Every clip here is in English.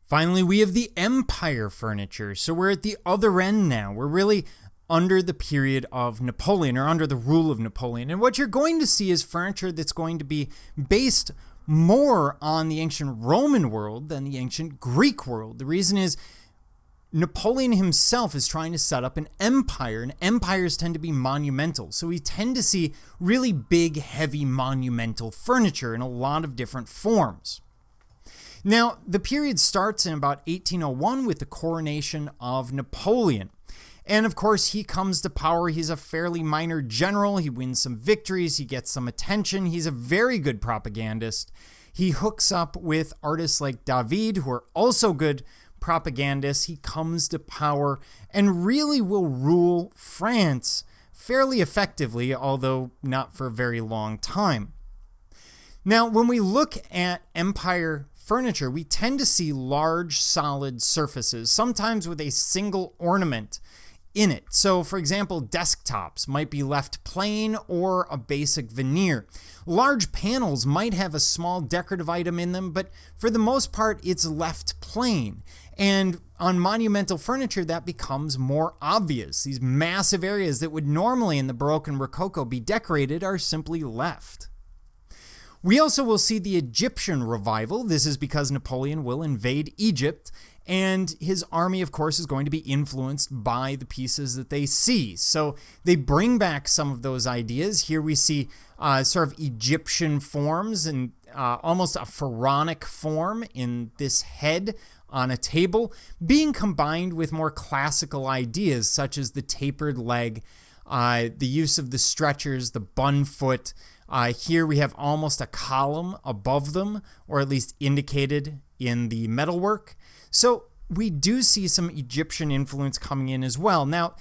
Finally, we have the Empire furniture. So we're at the other end now. We're really under the period of Napoleon, or under the rule of Napoleon. And what you're going to see is furniture that's going to be based more on the ancient Roman world than the ancient Greek world. The reason is Napoleon himself is trying to set up an empire, and empires tend to be monumental. So we tend to see really big, heavy, monumental furniture in a lot of different forms. Now, the period starts in about 1801 with the coronation of Napoleon. And of course, he comes to power. He's a fairly minor general. He wins some victories. He gets some attention. He's a very good propagandist. He hooks up with artists like David, who are also good propagandists. He comes to power and really will rule France fairly effectively, although not for a very long time. Now, when we look at empire furniture, we tend to see large, solid surfaces, sometimes with a single ornament in it. So, for example, desktops might be left plain or a basic veneer. Large panels might have a small decorative item in them, but for the most part, it's left plain. And on monumental furniture, that becomes more obvious. These massive areas that would normally in the Baroque and Rococo be decorated are simply left. We also will see the Egyptian revival. This is because Napoleon will invade Egypt, and his army, of course, is going to be influenced by the pieces that they see. So they bring back some of those ideas. Here we see sort of Egyptian forms and almost a pharaonic form in this head on a table, being combined with more classical ideas such as the tapered leg, the use of the stretchers, the bun foot. Here we have almost a column above them, or at least indicated in the metalwork. So we do see some Egyptian influence coming in as well. Now,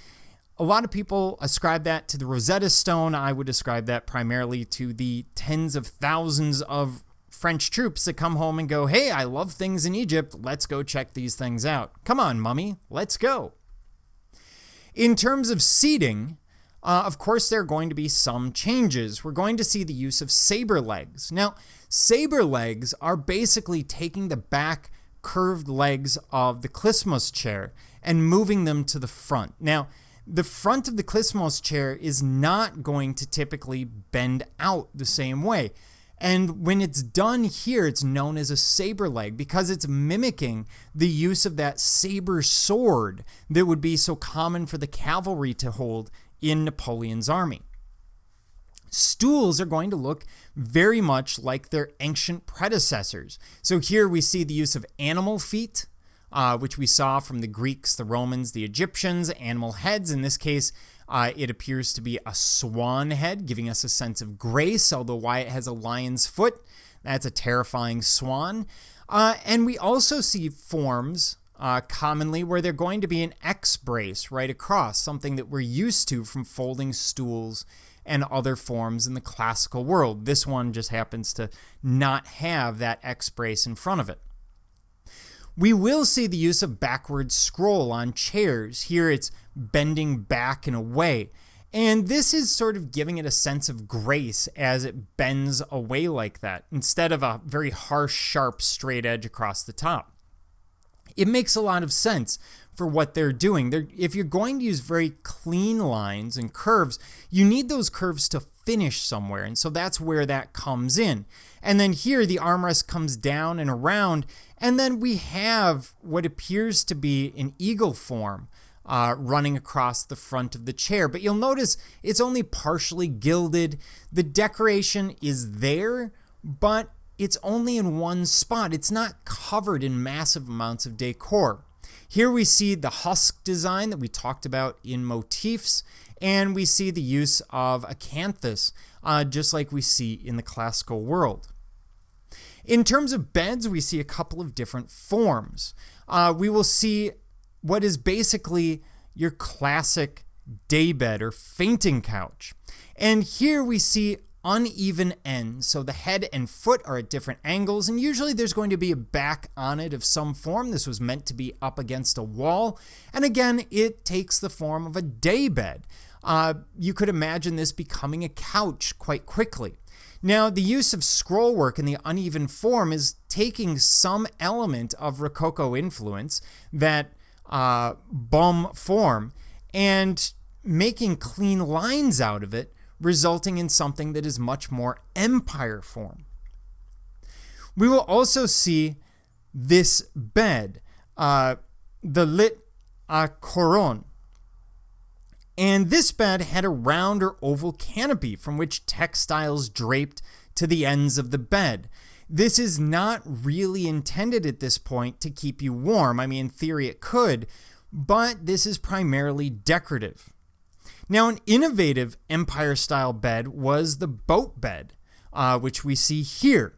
a lot of people ascribe that to the Rosetta Stone. I would ascribe that primarily to the tens of thousands of French troops that come home and go, hey, I love things in Egypt. Let's go check these things out. Come on, mummy, let's go. In terms of seating, of course, there are going to be some changes. We're going to see the use of saber legs. Now, saber legs are basically taking the back curved legs of the Klismos chair and moving them to the front. Now, the front of the Klismos chair is not going to typically bend out the same way. And when it's done here, it's known as a saber leg because it's mimicking the use of that saber sword that would be so common for the cavalry to hold in Napoleon's army. Stools are going to look very much like their ancient predecessors. So here we see the use of animal feet, which we saw from the Greeks, the Romans, the Egyptians, animal heads. In this case, it appears to be a swan head, giving us a sense of grace, although Wyatt has a lion's foot. That's a terrifying swan. And we also see forms commonly where they're going to be an X brace right across, something that we're used to from folding stools and other forms in the classical world. This one just happens to not have that X brace in front of it. We will see the use of backward scroll on chairs. Here it's bending back and away. And this is sort of giving it a sense of grace as it bends away like that, instead of a very harsh, sharp, straight edge across the top. It makes a lot of sense for what they're doing. If you're going to use very clean lines and curves, you need those curves to finish somewhere. And so that's where that comes in. And then here the armrest comes down and around. And then we have what appears to be an eagle form running across the front of the chair. But you'll notice it's only partially gilded. The decoration is there, but it's only in one spot. It's not covered in massive amounts of decor. Here we see the husk design that we talked about in motifs, and we see the use of acanthus, just like we see in the classical world. In terms of beds, we see a couple of different forms. We will see what is basically your classic daybed or fainting couch. And here we see uneven ends. So the head and foot are at different angles, and usually there's going to be a back on it of some form. This was meant to be up against a wall. And again, it takes the form of a daybed. You could imagine this becoming a couch quite quickly. Now, the use of scrollwork in the uneven form is taking some element of Rococo influence, that bum form, and making clean lines out of it, resulting in something that is much more empire form. We will also see this bed, the lit Couronne. And this bed had a round or oval canopy from which textiles draped to the ends of the bed. This is not really intended at this point to keep you warm. I mean, in theory it could, but this is primarily decorative. Now, an innovative empire-style bed was the boat bed, which we see here,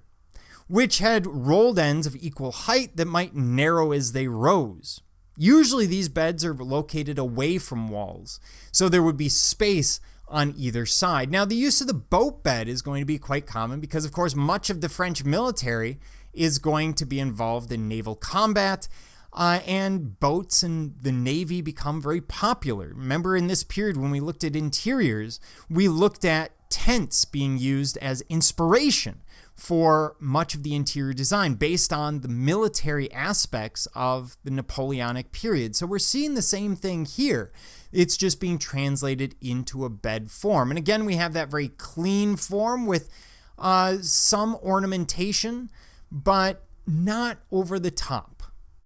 which had rolled ends of equal height that might narrow as they rose. Usually these beds are located away from walls, so there would be space on either side. Now, the use of the boat bed is going to be quite common because, of course, much of the French military is going to be involved in naval combat, and boats and the Navy become very popular. Remember, in this period when we looked at interiors, we looked at tents being used as inspiration for much of the interior design based on the military aspects of the Napoleonic period. So we're seeing the same thing here. It's just being translated into a bed form. And again, we have that very clean form with some ornamentation, but not over the top.